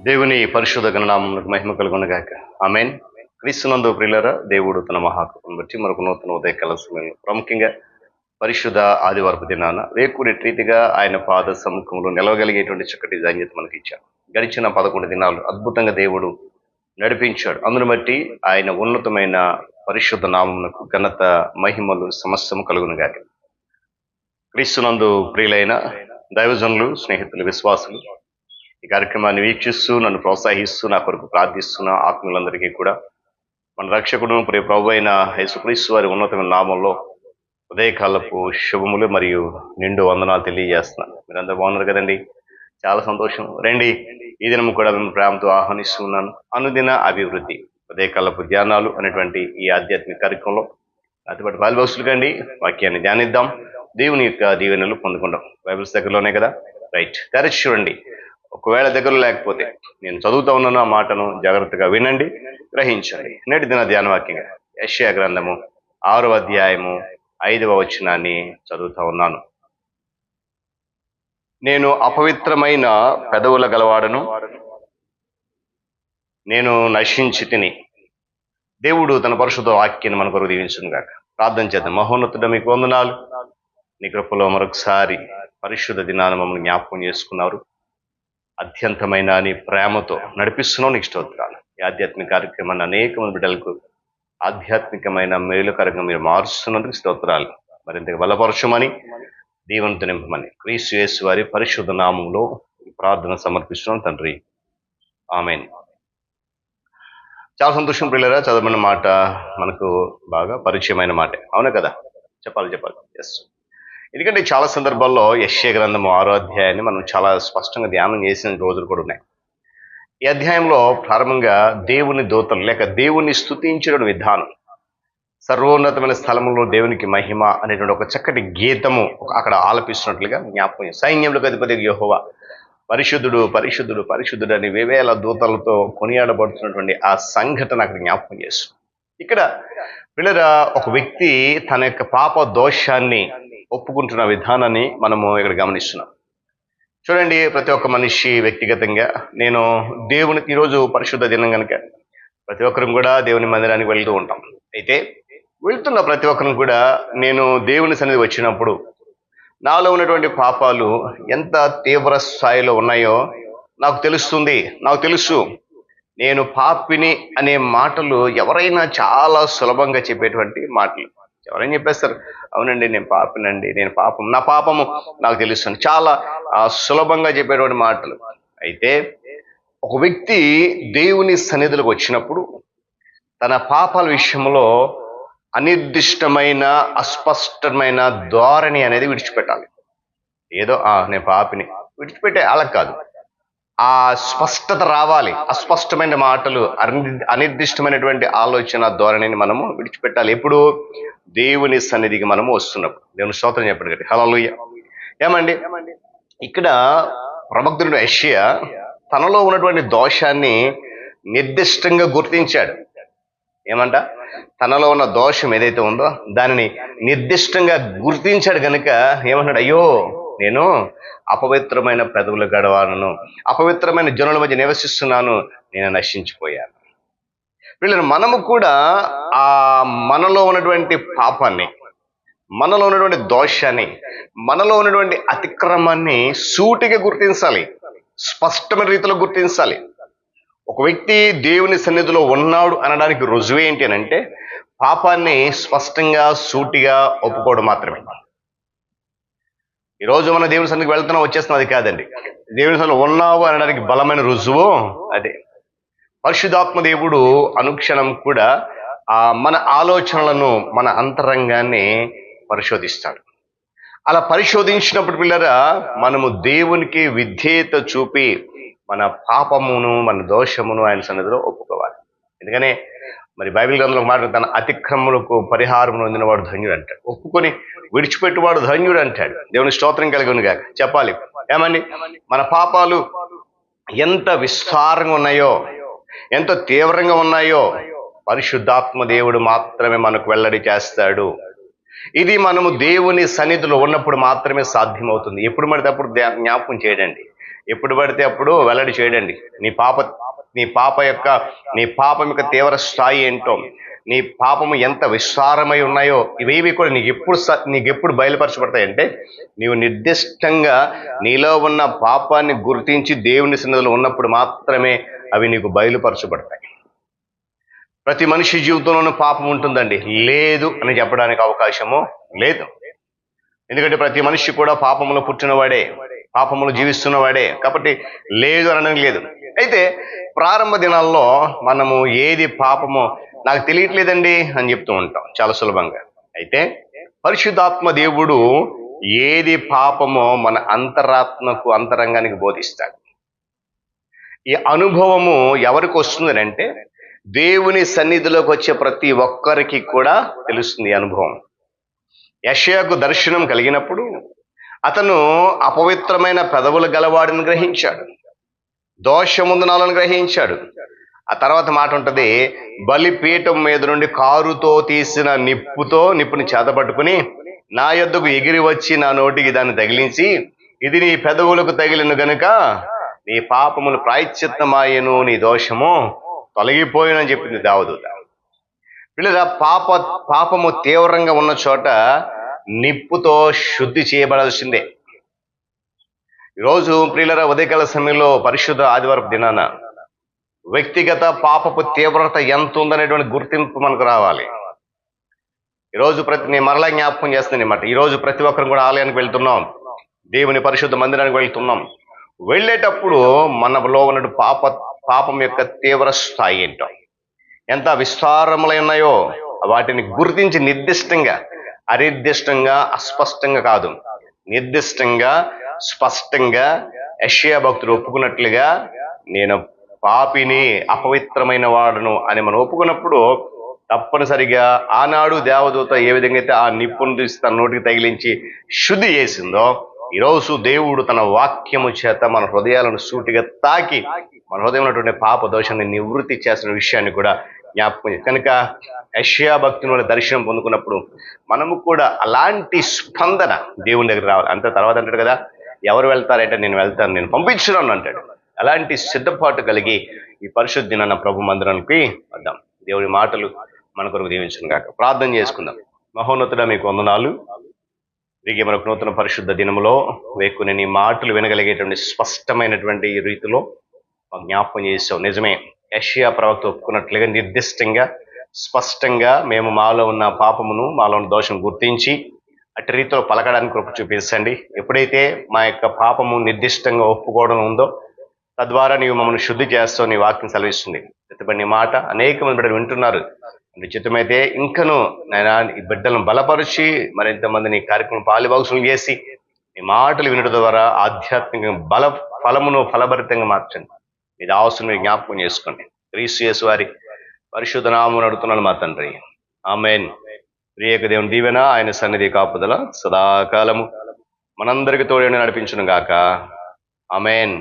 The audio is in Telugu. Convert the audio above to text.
దేవుని పరిశుద్ధ గణనామమునకు మహిమ కలుగునగాక. ఆమేన్. క్రీస్తునందు ప్రియులారా, దేవుడు తన మహాకృపను బట్టి మరొక నూతన ఉదయకాల సమయంలో ప్రాముఖ్యంగా పరిశుద్ధ ఆదివారపు దినాన వేకుని రీతిగా ఆయన పాద సముఖంలో నిలవగలిగేటువంటి చక్కటి ధాన్యత మనకి ఇచ్చాడు. గడిచిన 11 దినాలు అద్భుతంగా దేవుడు నడిపించాడు. అందును బట్టి ఆయన ఉన్నతమైన పరిశుద్ధ నామమునకు ఘనత, మహిమలు సమస్తము కలుగునుగాక. క్రీస్తునందు ప్రియులైన దైవజనులు, స్నేహితులు, విశ్వాసులు ఈ కార్యక్రమాన్ని వీక్షిస్తూ నన్ను ప్రోత్సహిస్తూ నా కొరకు ప్రార్థిస్తున్న ఆత్మీయులందరికీ కూడా మన రక్షకుడు ప్రియ ప్రభు అయిన యేసుక్రీస్తు వారి ఉన్నతమైన నామంలో ఉదయకాలపు శుభములు మరియు నిండు వందనాలు తెలియజేస్తున్నాను. మీరందరూ బాగున్నారు కదండి? చాలా సంతోషం. రండి, ఈ దినం కూడా మేము ప్రేమతో ఆహ్వానిస్తున్నాను. అనుదిన అభివృద్ధి ఉదయకాలపు ధ్యానాలు అనేటువంటి ఈ ఆధ్యాత్మిక కార్యక్రమంలో అటుపటి బైబిల్ కండి వాక్యాన్ని ధ్యానిద్దాం, దేవుని యొక్క దీవెనలు పొందుకుందాం. బైబిల్స్ దగ్గరలోనే కదా? రైట్, తెరచి చూడండి. ఒకవేళ దగ్గర లేకపోతే నేను చదువుతా ఉన్నాను, ఆ మాటను జాగ్రత్తగా వినండి, గ్రహించండి. నేటి దిన ధ్యాన వాక్యంగా యెషయా గ్రంథము 6వ అధ్యాయము 5వ వచనాన్ని చదువుతా ఉన్నాను. నేను అపవిత్రమైన పెదవుల గలవాడను, నేను నశించి తిని. దేవుడు తన పరిశుద్ధ వాక్యాన్ని మన కొరకు దీవించును గాక. ప్రార్థన చేద్దాం. మహోన్నతుడ, మీకు వందనాలు. నీ కృపలో మరొకసారి పరిశుద్ధ దినాన్ని మమ్మల్ని జ్ఞాపకం చేసుకున్నారు. అత్యంతమైన నీ ప్రేమతో నడిపిస్తున్నావు, నీకు స్తోత్రాలు. ఈ ఆధ్యాత్మిక కార్యక్రమాన్ని అనేక మంది బిడ్డలకు ఆధ్యాత్మికమైన మేలుకరంగా మీరు మారుస్తున్నందుకు స్తోత్రాలు. మరింతగా బలపరచమని, దీవెనతో నింపమని క్రీస్తు యేసు వారి పరిశుద్ధ నామంలో ఈ ప్రార్థన సమర్పిస్తున్నాం తండ్రి, ఆమేన్. చాలా సంతోషం ప్రియులారా. చదవబడిన మాట మనకు బాగా పరిచయమైన మాట, అవునా కదా? చెప్పాలి. ఎస్. ఎందుకంటే చాలా సందర్భాల్లో యెషయా గ్రంథము 6వ అధ్యాయాన్ని మనం చాలా స్పష్టంగా ధ్యానం చేసిన రోజులు కూడా ఉన్నాయి. ఈ అధ్యాయంలో ప్రారంభంగా దేవుని దూతలు లేక దేవుని స్తుతించడం విధానం, సర్వోన్నతమైన స్థలంలో దేవునికి మహిమ అనేటువంటి ఒక చక్కటి గీతము అక్కడ ఆలపిస్తున్నట్లుగా జ్ఞాపకం. సైన్యములకు అధిపతి యెహోవా పరిశుద్ధుడు, పరిశుద్ధుడు, పరిశుద్ధుడు అని వేవేల దూతలతో కొనియాడబడుతున్నటువంటి ఆ సంఘటన అక్కడ జ్ఞాపకం చేస్తుంది. ఇక్కడ పిల్లల ఒక వ్యక్తి తన యొక్క పాప దోషాన్ని ఒప్పుకుంటున్న విధానాన్ని మనము ఇక్కడ గమనిస్తున్నాం. చూడండి, ప్రతి ఒక్క మనిషి వ్యక్తిగతంగా నేను దేవుని, ఈరోజు పరిశుద్ధ దినం కనుక ప్రతి ఒక్కరం కూడా దేవుని మందిరానికి వెళ్తూ ఉంటాం. అయితే వెళ్తున్న ప్రతి ఒక్కరం కూడా నేను దేవుని సన్నిధి వచ్చినప్పుడు నాలో ఉన్నటువంటి పాపాలు ఎంత తీవ్ర స్థాయిలో ఉన్నాయో నాకు తెలుస్తుంది. నాకు తెలుసు. నేను పాపిని అనే మాటలు ఎవరైనా చాలా సులభంగా చెప్పేటువంటి మాటలు. ఎవరైనా చెప్పేస్తారు, అవునండి నేను పాపినండి, నేను పాపం, నా పాపము నాకు తెలుస్తుంది, చాలా సులభంగా చెప్పేటువంటి మాటలు. అయితే ఒక వ్యక్తి దేవుని సన్నిధులకు వచ్చినప్పుడు తన పాపాల విషయంలో అనిర్దిష్టమైన, అస్పష్టమైన ధోరణి అనేది విడిచిపెట్టాలి. ఏదో నేను పాపిని విడిచిపెట్టే అలా కాదు. ఆ స్పష్టత రావాలి. అస్పష్టమైన మాటలు, అనిర్దిష్టమైనటువంటి ఆలోచన ధోరణిని మనము విడిచిపెట్టాలి. ఎప్పుడు? దేవుని సన్నిధికి మనము వస్తున్నప్పుడు. దేవుని స్తోత్రం చెప్పండి కదా. హల్లెలూయా. ఏమండి, ఇక్కడ ప్రవక్తుడు యెషయా తనలో ఉన్నటువంటి దోషాన్ని నిర్దిష్టంగా గుర్తించాడు. ఏమంట? తనలో ఉన్న దోషం ఏదైతే ఉందో దానిని నిర్దిష్టంగా గుర్తించాడు కనుక ఏమన్నాడు? అయ్యో, నేను అపవిత్రమైన పెదవులు గడవాలను, అపవిత్రమైన జనుల మధ్య నివసిస్తున్నాను, నేను నశించిపోయాను. వీళ్ళని మనము కూడా ఆ మనలో ఉన్నటువంటి పాపాన్ని, మనలో ఉన్నటువంటి దోషాన్ని, మనలో ఉన్నటువంటి అతిక్రమాన్ని సూటిగా గుర్తించాలి, స్పష్టమైన రీతిలో గుర్తించాలి. ఒక వ్యక్తి దేవుని సన్నిధిలో ఉన్నాడు అనడానికి రుజువు ఏంటి అని అంటే పాపాన్ని స్పష్టంగా, సూటిగా ఒప్పుకోవడం మాత్రమే. ఈరోజు మన దేవుని సన్నిధికి వెళ్తున్నాం, వచ్చేస్తున్నాం, అది కాదండి. దేవుని సన్నిధిలో ఉన్నావు అనడానికి బలమైన రుజువు అదే. పరిశుద్ధాత్మ దేవుడు అనుక్షణం కూడా మన ఆలోచనలను, మన అంతరంగాన్ని పరిశోధిస్తాడు. అలా పరిశోధించినప్పుడు పిల్లరా మనము దేవునికి విధేయత చూపి మన పాపమును, మన దోషమును ఆయన సన్నిధిలో ఒప్పుకోవాలి. ఎందుకనే మరి బైబిల్ గ్రంథంలో మాట, తన అతిక్రమములకు పరిహారమును పొందినవాడు ధన్యుడు అంటాడు, ఒప్పుకొని విడిచిపెట్టువాడు ధన్యుడు అంటాడు. దేవుని స్తోత్రం కలిగి గాక. చెప్పాలి. ఏమండి, మన పాపాలు ఎంత విస్తారంగా ఉన్నాయో, ఎంత తీవ్రంగా ఉన్నాయో పరిశుద్ధాత్మ దేవుడు మాత్రమే మనకు వెల్లడి చేస్తాడు. ఇది మనము దేవుని సన్నిధిలో ఉన్నప్పుడు మాత్రమే సాధ్యమవుతుంది. ఎప్పుడు పడితే అప్పుడు జ్ఞాపకం చేయడండి. ఎప్పుడు పడితే అప్పుడు వెల్లడి చేయడండి. నీ పాపం యొక్క తీవ్ర స్థాయి ఏంటో, నీ పాపము ఎంత విస్తారమై ఉన్నాయో ఇవేవి కూడా నీకెప్పుడు బయలుపరచబడతాయంటే, నీవు నిర్దిష్టంగా నీలో ఉన్న పాపాన్ని గుర్తించి దేవుని సన్నిధిలో ఉన్నప్పుడు మాత్రమే అవి నీకు బయలుపరచబడతాయి. ప్రతి మనిషి జీవితంలోనూ పాపం ఉంటుందండి, లేదు అని చెప్పడానికి అవకాశము లేదు. ఎందుకంటే ప్రతి మనిషి కూడా పాపములో పుట్టినవాడే, పాపములు జీవిస్తున్నవాడే, కాబట్టి లేదు అనడానికి లేదు. అయితే ప్రారంభ దినాల్లో మనము ఏది పాపమో నాకు తెలియట్లేదండి అని చెప్తూ ఉంటాం చాలా సులభంగా. అయితే పరిశుద్ధాత్మ దేవుడు ఏది పాపమో మన అంతరంగానికి బోధిస్తాడు. ఈ అనుభవము ఎవరికి వస్తుంది అంటే, దేవుని సన్నిధిలోకి వచ్చే ప్రతి ఒక్కరికి కూడా తెలుస్తుంది ఈ అనుభవం. యెషయాకు దర్శనం కలిగినప్పుడు అతను అపవిత్రమైన పెదవులు గలవాడిని గ్రహించాడు, దోషముందునాలను గ్రహించాడు. ఆ తర్వాత మాట ఉంటది, బలిపీఠం మీద నుండి కారుతో తీసిన నిప్పుని చేతపట్టుకుని నా యొద్దకు ఎగిరి వచ్చి నా నోటికి దాన్ని తగిలించి, ఇది నీ పెదవులకు తగిలిన గనుక నీ పాపములు ప్రాయశ్చిత్తమాయెను, నీ దోషము తొలగిపోయినని చెప్పింది దావీదు. పిల్లల పాపము తీవ్రంగా ఉన్న చోట నిప్పుతో శుద్ధి చేయబడాల్సిందే. ఈరోజు ప్రియులరా, ఉదయకాల సమయంలో పరిశుద్ధ ఆదివారపు దినాన వ్యక్తిగత పాపపు తీవ్రత ఎంత ఉందనేటువంటి గుర్తింపు మనకు రావాలి. ఈరోజు నేను మరలా జ్ఞాపకం చేస్తున్నాను అన్నమాట. ఈరోజు ప్రతి ఒక్కరు కూడా ఆలయానికి వెళ్తున్నాం, దేవుని పరిశుద్ధ మందిరానికి వెళ్తున్నాం. వెళ్ళేటప్పుడు మనలో ఉన్న పాపం యొక్క తీవ్ర స్థాయి ఏంటో, ఎంత విస్తారములై ఉన్నాయో వాటిని గుర్తించి నిర్దిష్టంగా, అనిర్దిష్టంగా, అస్పష్టంగా కాదు, నిర్దిష్టంగా స్పష్టంగా యెషయా భక్తుడు ఒప్పుకున్నట్లుగా నేను పాపిని, అపవిత్రమైన వాడును అని మనం ఒప్పుకున్నప్పుడు తప్పనిసరిగా ఆనాడు దేవదూత ఏ విధంగా అయితే ఆ నిప్పును తీసి తన నోటికి తగిలించి శుద్ధి చేసిందో, ఈరోజు దేవుడు తన వాక్యము చేత మన హృదయాలను సూటిగా తాకి మన హృదయం ఉన్నటువంటి పాప దోషాన్ని నివృత్తి చేసిన విషయాన్ని కూడా జ్ఞాపకం. కనుక యెషయా భక్తుని దర్శనం పొందుకున్నప్పుడు మనము కూడా అలాంటి స్పందన దేవుని దగ్గర రావాలి. అంతే. తర్వాత అంటాడు కదా, ఎవరు వెళ్తారంటే నేను వెళ్తాను, నేను పంపించున్నాను అంటాడు. అలాంటి సిద్ధపాటు కలిగి ఈ పరిశుద్ధ దినాన ప్రభు మందిరానికి వద్దాం. దేవుడి మాటలు మన కొరకు దీవించును గాక. ప్రార్థన చేసుకుందాం. మహోన్నతుడా, మీకు వందనాలు. తిరిగి మనకు నూతన పరిశుద్ధ దినములో వేకునే నీ మాటలు వినగలిగేటువంటి స్పష్టమైనటువంటి రీతిలో జ్ఞాపకం చేసావు. నిజమే, యెషయా ప్రవక్త ఒప్పుకున్నట్లుగా నిర్దిష్టంగా, స్పష్టంగా మేము మాలో ఉన్న పాపమును, మాలో ఉన్న దోషం గుర్తించి అటు రీతిలో పలకడానికి కృప చూపించండి. ఎప్పుడైతే మా యొక్క పాపము నిర్దిష్టంగా ఒప్పుకోవడం ఉందో, తద్వారా నీవు మమ్మల్ని శుద్ధి చేస్తావు. నీ వాక్యం సెలవిస్తుంది. ఎత్తబడి నీ మాట అనేక మంది బిడ్డలు వింటున్నారు. నిశ్చితమైతే ఇంకను నాయనా ఈ బిడ్డలను బలపరిచి మరింతమంది నీ కార్యక్రమం పాలుభాగస్వాములు చేసి నీ మాటలు వినడం ద్వారా ఆధ్యాత్మిక ఫలభరితంగా మార్చండి. ఇది అవసరం, మీరు జ్ఞాపకం చేసుకోండి. క్రీస్తు యేసు వారి పరిశుద్ధ నామమున అడుగుతున్నాను మా తండ్రి, ఆమేన్. ప్రియక దేవుని దీవెన, ఆయన సన్నిధి కాపుదల సదాకాలము మనందరికి తోడేని నడిపించును గాక. ఆమేన్.